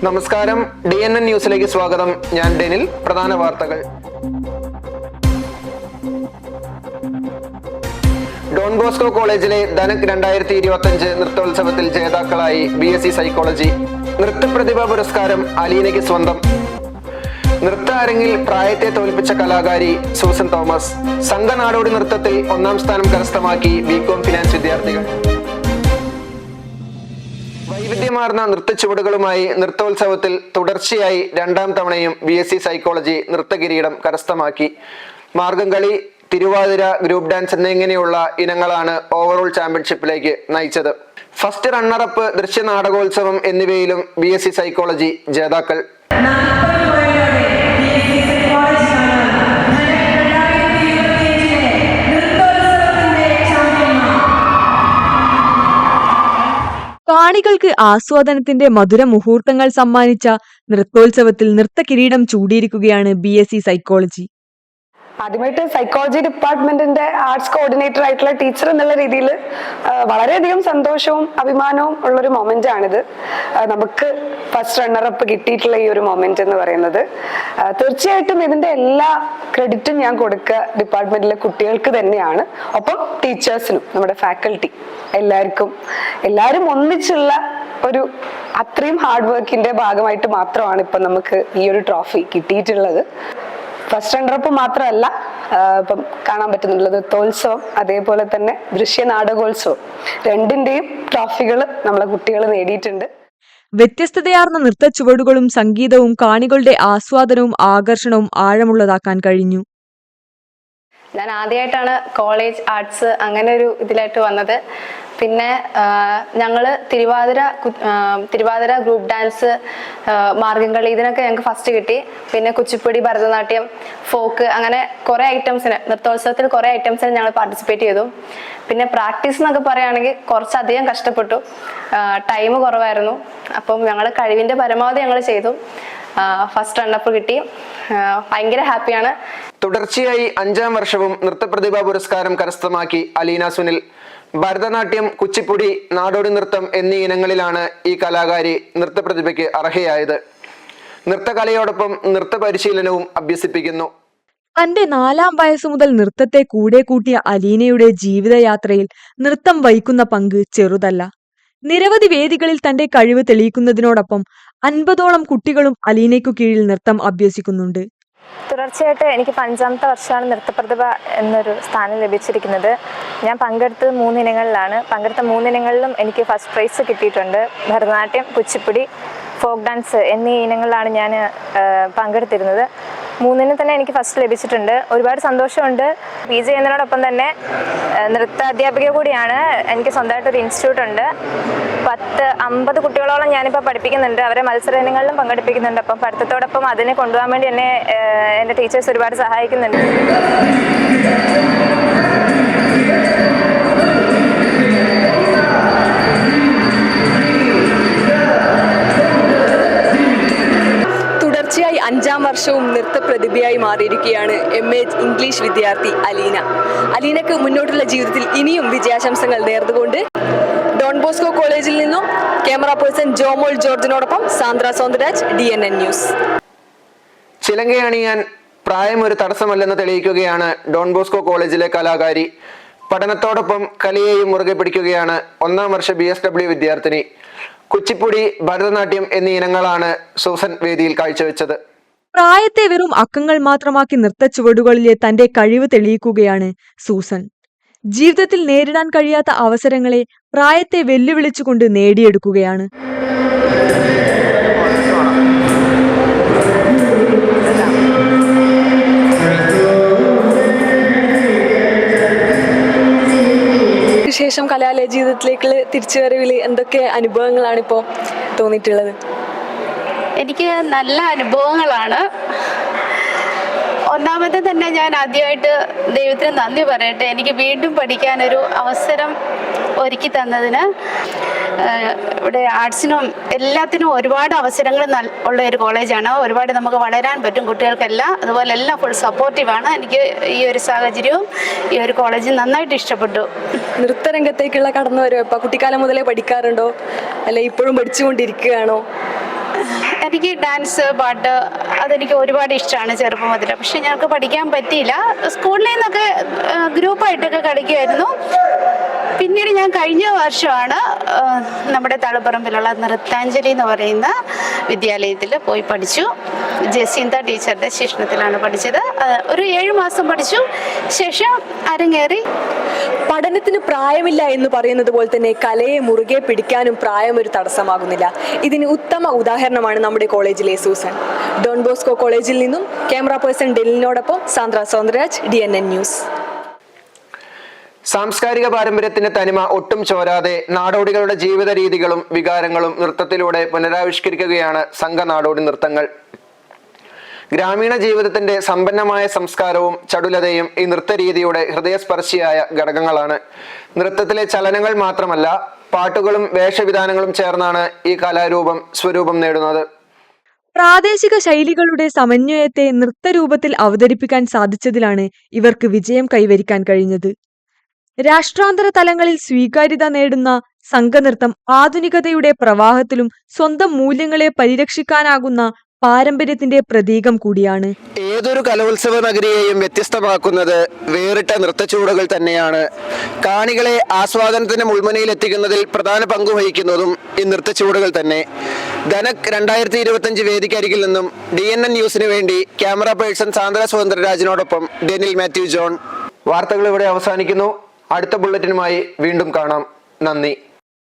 നമസ്കാരം, DNN ന്യൂസിലേക്ക് സ്വാഗതം. ഞാൻ ഡെനിൽ. പ്രധാന വാർത്തകൾ. ഡോൺ ബോസ്കോ കോളേജിലെ ധനക് 2025 നൃത്തോത്സവത്തിൽ ജേതാക്കളായി BSc സൈക്കോളജി. നൃത്തപ്രതിഭാ പുരസ്കാരം അലീനയ്ക്ക് സ്വന്തം. നൃത്ത അരങ്ങിൽ പ്രായത്തെ തോൽപ്പിച്ച കലാകാരി സൂസൻ തോമസ്. സംഘനാടോടി നൃത്തത്തിൽ 1ാം സ്ഥാനം കരസ്ഥമാക്കി BCom ഫിനാൻസ് വിദ്യാർത്ഥികൾ. വൈവിധ്യമാർന്ന നൃത്തച്ചുവടുകളുമായി നൃത്തോത്സവത്തിൽ തുടർച്ചയായി 2ാം തവണയും BSc സൈക്കോളജി നൃത്തകിരീടം കരസ്ഥമാക്കി. മാർഗംകളി, തിരുവാതിര, ഗ്രൂപ്പ് ഡാൻസ് എന്നിങ്ങനെയുള്ള ഇനങ്ങളാണ് ഓവറോൾ ചാമ്പ്യൻഷിപ്പിലേക്ക് നയിച്ചത്. ഫസ്റ്റ് റണ്ണറപ്പ്, ദൃശ്യ നാടകോത്സവം എന്നിവയിലും BSc സൈക്കോളജി ജേതാക്കൾ. കാണികൾക്ക് ആസ്വാദനത്തിന്റെ മധുര മുഹൂർത്തങ്ങൾ സമ്മാനിച്ച നൃത്തോത്സവത്തിൽ നൃത്ത കിരീടം ചൂടിയിരിക്കുകയാണ് BSc സൈക്കോളജി. ആദ്യമായിട്ട് സൈക്കോളജി ഡിപ്പാർട്ട്മെന്റിന്റെ ആർട്സ് കോർഡിനേറ്റർ ആയിട്ടുള്ള ടീച്ചർ എന്നുള്ള രീതിയിൽ വളരെയധികം സന്തോഷവും അഭിമാനവും ഉള്ളൊരു മൊമെന്റ് ആണിത്. നമുക്ക് ഫസ്റ്റ് റണ്ണറപ്പ് കിട്ടിയിട്ടുള്ള ഈ ഒരു മൊമെന്റ് എന്ന് പറയുന്നത് തീർച്ചയായിട്ടും ഇതിന്റെ എല്ലാ ക്രെഡിറ്റും ഞാൻ കൊടുക്കുക ഡിപ്പാർട്ട്മെന്റിലെ കുട്ടികൾക്ക് തന്നെയാണ്. ഒപ്പം ടീച്ചേഴ്സിനും നമ്മുടെ ഫാക്കൽറ്റി എല്ലാവരും ഒന്നിച്ചുള്ള ഒരു അത്രയും ഹാർഡ് വർക്കിന്റെ ഭാഗമായിട്ട് മാത്രമാണ് ഇപ്പൊ നമുക്ക് ഈ ഒരു ട്രോഫി കിട്ടിയിട്ടുള്ളത്. ഫസ്റ്റ് റണ്ണറപ്പ് മാത്രമല്ല, ഇപ്പം കാണാൻ പറ്റുന്നുള്ളത് നൃത്തോത്സവം, അതേപോലെ തന്നെ ദൃശ്യ നാടകോത്സവം, രണ്ടിന്റെയും ട്രോഫികൾ നമ്മളെ കുട്ടികൾ നേടിയിട്ടുണ്ട്. വ്യത്യസ്തതയാർന്ന നൃത്ത ചുവടുകളും സംഗീതവും കാണികളുടെ ആസ്വാദനവും ആകർഷണവും ആഴമുള്ളതാക്കാൻ കഴിഞ്ഞു. ഞാൻ ആദ്യമായിട്ടാണ് കോളേജ് ആർട്സ് അങ്ങനെ ഒരു ഇതിലായിട്ട് വന്നത്. പിന്നെ ഞങ്ങൾ തിരുവാതിര ഗ്രൂപ്പ് ഡാൻസ്, മാർഗംകളി, ഇതിനൊക്കെ ഞങ്ങൾക്ക് ഫസ്റ്റ് കിട്ടി. പിന്നെ കുച്ചിപ്പുടി, ഭരതനാട്യം, ഫോക്ക്, അങ്ങനെ കുറേ ഐറ്റംസിന് നൃത്തോത്സവത്തിൽ കുറേ ഐറ്റംസിന് ഞങ്ങൾ പാർട്ടിസിപ്പേറ്റ് ചെയ്തു. പിന്നെ പ്രാക്ടീസ് എന്നൊക്കെ പറയുകയാണെങ്കിൽ കുറച്ചധികം കഷ്ടപ്പെട്ടു. ടൈം കുറവായിരുന്നു. അപ്പം ഞങ്ങൾ കഴിവിൻ്റെ പരമാവധി ഞങ്ങൾ ചെയ്തു. ഫസ്റ്റ് റണ്ണപ്പ് കിട്ടി. ഭയങ്കര ഹാപ്പിയാണ്. തുടർച്ചയായി 5ാം വർഷവും നൃത്തപ്രതിഭാ പുരസ്കാരം കരസ്ഥമാക്കി അലീന സുനിൽ. ഭരതനാട്യം, കുച്ചിപ്പുടി, നാടോടി നൃത്തം എന്നീ ഇനങ്ങളിലാണ് ഈ കലാകാരി നൃത്തപ്രതിഭയ്ക്ക് അർഹയായത്. നൃത്തകലയോടൊപ്പം നൃത്ത പരിശീലനവും അഭ്യസിപ്പിക്കുന്നു. തന്റെ 4ാം വയസ്സു മുതൽ നൃത്തത്തെ കൂടെ കൂട്ടിയ അലീനയുടെ ജീവിതയാത്രയിൽ നൃത്തം വഹിക്കുന്ന പങ്ക് ചെറുതല്ല. നിരവധി വേദികളിൽ തന്റെ കഴിവ് തെളിയിക്കുന്നതിനോടൊപ്പം 50ഓളം കുട്ടികളും അലീനയ്ക്കു കീഴിൽ നൃത്തം അഭ്യസിക്കുന്നുണ്ട്. തുടർച്ചയായിട്ട് എനിക്ക് 5ാമത്തെ വർഷമാണ് നൃത്തപ്രതിഭ എന്നൊരു സ്ഥാനം ലഭിച്ചിരിക്കുന്നത്. ഞാൻ പങ്കെടുത്തത് 3 ഇനങ്ങളിലാണ്. പങ്കെടുത്ത 3 ഇനങ്ങളിലും എനിക്ക് ഫസ്റ്റ് പ്രൈസ് കിട്ടിയിട്ടുണ്ട്. ഭരതനാട്യം, കുച്ചിപ്പുടി, ഫോക്ക് ഡാൻസ് എന്നീ ഇനങ്ങളിലാണ് ഞാൻ പങ്കെടുത്തിരുന്നത്. 3നും തന്നെ എനിക്ക് ഫസ്റ്റ് ലഭിച്ചിട്ടുണ്ട്. ഒരുപാട് സന്തോഷമുണ്ട്. PG ചെയ്യുന്നതിനോടൊപ്പം തന്നെ നൃത്ത അധ്യാപിക കൂടിയാണ്. എനിക്ക് സ്വന്തമായിട്ടൊരു ഇൻസ്റ്റിറ്റ്യൂട്ട് ഉണ്ട്. 50 കുട്ടികളോളം ഞാനിപ്പോൾ പഠിപ്പിക്കുന്നുണ്ട്. അവരെ മത്സര ഇനങ്ങളിലും പങ്കെടുപ്പിക്കുന്നുണ്ട്. അപ്പം പഠിത്തത്തോടൊപ്പം അതിനെ കൊണ്ടുപോകാൻ വേണ്ടി എന്നെ എൻ്റെ ടീച്ചേഴ്സ് ഒരുപാട് സഹായിക്കുന്നുണ്ട്. തുടർച്ചയായി 5ാം വർഷവും നൃത്ത പ്രതിഭയായി മാറിയിരിക്കുകയാണ് MA ഇംഗ്ലീഷ് വിദ്യാർത്ഥി അലീനക്ക് മുന്നോട്ടുള്ള ജീവിതത്തിൽ ഇനിയും വിജയാശംസകൾ നേർന്നുകൊണ്ട് ഡോൺ ബോസ്കോ കോളേജിൽ നിന്നും ക്യാമറ പേഴ്സൺ ജോമോൾ ജോർജിനോടൊപ്പം സാന്ദ്ര സൗന്ദരാജ്, DNN ന്യൂസ്. ചിലങ്കയണിയാൻ പ്രായം ഒരു തടസ്സമല്ലെന്ന് തെളിയിക്കുകയാണ് ഡോൺ ബോസ്കോ കോളേജിലെ കലാകാരി. പഠനത്തോടൊപ്പം കലയെയും മുറുകെ പിടിക്കുകയാണ് 1ാം വർഷ BSW വിദ്യാർത്ഥിനി. കുച്ചിപ്പുടി, ഭരതനാട്യം എന്നീ ഇനങ്ങളാണ് സൂസൻ വേദിയിൽ കാഴ്ചവെച്ചത്. പ്രായത്തെ വെറും അക്കങ്ങൾ മാത്രമാക്കി നൃത്ത ചുവടുകളിലെ തന്റെ കഴിവ് തെളിയിക്കുകയാണ് സൂസൻ. ജീവിതത്തിൽ നേരിടാൻ കഴിയാത്ത അവസരങ്ങളെ പ്രായത്തെ വെല്ലുവിളിച്ചുകൊണ്ട് നേടിയെടുക്കുകയാണ്. ശേഷം കലാലയ ജീവിതത്തിലേക്കുള്ള തിരിച്ചുവരവിൽ എന്തൊക്കെ അനുഭവങ്ങളാണ് ഇപ്പോൾ തോന്നിയിട്ടുള്ളത്? എനിക്ക് നല്ല അനുഭവങ്ങളാണ്. ഒന്നാമത് തന്നെ ഞാൻ ആദ്യമായിട്ട് ദൈവത്തിന് നന്ദി പറയട്ടെ. എനിക്ക് വീണ്ടും പഠിക്കാനൊരു അവസരം ഒരുക്കി തന്നതിന്. ഇവിടെ ആർട്സിനും എല്ലാത്തിനും ഒരുപാട് അവസരങ്ങൾ ഉള്ള ഒരു കോളേജാണ്. ഒരുപാട് നമുക്ക് വളരാൻ പറ്റും കുട്ടികൾക്കെല്ലാം. അതുപോലെ എല്ലാം ഫുൾ സപ്പോർട്ടീവാണ്. എനിക്ക് ഈ ഒരു സാഹചര്യവും ഈ ഒരു കോളേജും നന്നായിട്ട് ഇഷ്ടപ്പെട്ടു. നൃത്തരംഗത്തേക്കുള്ള കടന്നു വരവ് ഇപ്പം കുട്ടിക്കാലം മുതലേ പഠിക്കാറുണ്ടോ, അല്ലെ ഇപ്പോഴും പഠിച്ചുകൊണ്ടിരിക്കുകയാണോ? എനിക്ക് ഡാൻസ് പാട്ട് അതെനിക്ക് ഒരുപാട് ഇഷ്ടമാണ് ചെറുപ്പം മുതൽ. പക്ഷെ ഞങ്ങൾക്ക് പഠിക്കാൻ പറ്റിയില്ല. സ്കൂളിൽ നിന്നൊക്കെ ഗ്രൂപ്പായിട്ടൊക്കെ കളിക്കുമായിരുന്നു. പിന്നീട് ഞാൻ കഴിഞ്ഞ വർഷമാണ് നമ്മുടെ തളിപ്പറമ്പിലുള്ള നൃത്താഞ്ജലി എന്ന് പറയുന്ന വിദ്യാലയത്തിൽ പോയി പഠിച്ചു. ജസീന്ത ടീച്ചറുടെ ശിക്ഷണത്തിലാണ് പഠിച്ചത്. ഒരു 7 മാസം പഠിച്ചു. ശേഷം അരങ്ങേറി. പഠനത്തിന് പ്രായമില്ല എന്ന് പറയുന്നത് പോലെ തന്നെ കലയെ മുറുകെ പിടിക്കാനും പ്രായം ഒരു തടസ്സമാകുന്നില്ല. ഇതിന് ഉത്തമ ഉദാഹരണമാണ് നമ്മുടെ കോളേജിലെ സൂസൻ. ഡോൺ ബോസ്കോ കോളേജിൽ നിന്നും ക്യാമറ പേഴ്സൺ ഡെലിനോടൊപ്പം സാന്ദ്ര സൗന്ദരരാജ്, DNN ന്യൂസ്. സാംസ്കാരിക പാരമ്പര്യത്തിന്റെ തനിമ ഒട്ടും ചോരാതെ നാടോടികളുടെ ജീവിത രീതികളും വികാരങ്ങളും നൃത്തത്തിലൂടെ പുനരാവിഷ്കരിക്കുകയാണ് സംഘ നാടോടി നൃത്തങ്ങൾ. ഗ്രാമീണ ജീവിതത്തിന്റെ സമ്പന്നമായ സംസ്കാരവും ചടുലതയും ഈ നൃത്തരീതിയുടെ ഹൃദയസ്പർശിയായ ഘടകങ്ങളാണ്. നൃത്തത്തിലെ ചലനങ്ങൾ മാത്രമല്ല, പാട്ടുകളും വേഷവിധാനങ്ങളും ചേർന്നാണ് ഈ കലാരൂപം സ്വരൂപം നേടുന്നത്. പ്രാദേശിക ശൈലികളുടെ സമന്വയത്തെ നൃത്തരൂപത്തിൽ അവതരിപ്പിക്കാൻ സാധിച്ചതിലാണ് ഇവർക്ക് വിജയം കൈവരിക്കാൻ കഴിഞ്ഞത്. രാഷ്ട്രാന്തര തലങ്ങളിൽ സ്വീകാര്യത നേടുന്ന സംഘനൃത്തം ആധുനികതയുടെ പ്രവാഹത്തിലും സ്വന്തം മൂല്യങ്ങളെ പരിരക്ഷിക്കാനാകുന്ന പാരമ്പര്യത്തിന്റെ പ്രതീകം കൂടിയാണ്. ഏതൊരു കലോത്സവ നഗരിയെയും വ്യത്യസ്തമാക്കുന്നത് വേറിട്ട നൃത്തച്ചുവടുകൾ തന്നെയാണ്. കാണികളെ ആസ്വാദനത്തിന് മുൾമുനയിൽ എത്തിക്കുന്നതിൽ പ്രധാന പങ്കുവഹിക്കുന്നതും ഈ നൃത്തച്ചുവടുകൾ തന്നെ. ധനക് 2025 വേദിക്കരികിൽ നിന്നും DNN ന്യൂസിന് വേണ്ടി ക്യാമറ പേഴ്സൺ സാന്ദ്ര സുന്ദരരാജിനോടൊപ്പം ഡെനിൽ മാത്യു ജോൺ. വാർത്തകൾ ഇവിടെ അവസാനിക്കുന്നു. അടുത്ത ബുള്ളറ്റിനുമായി വീണ്ടും കാണാം. നന്ദി.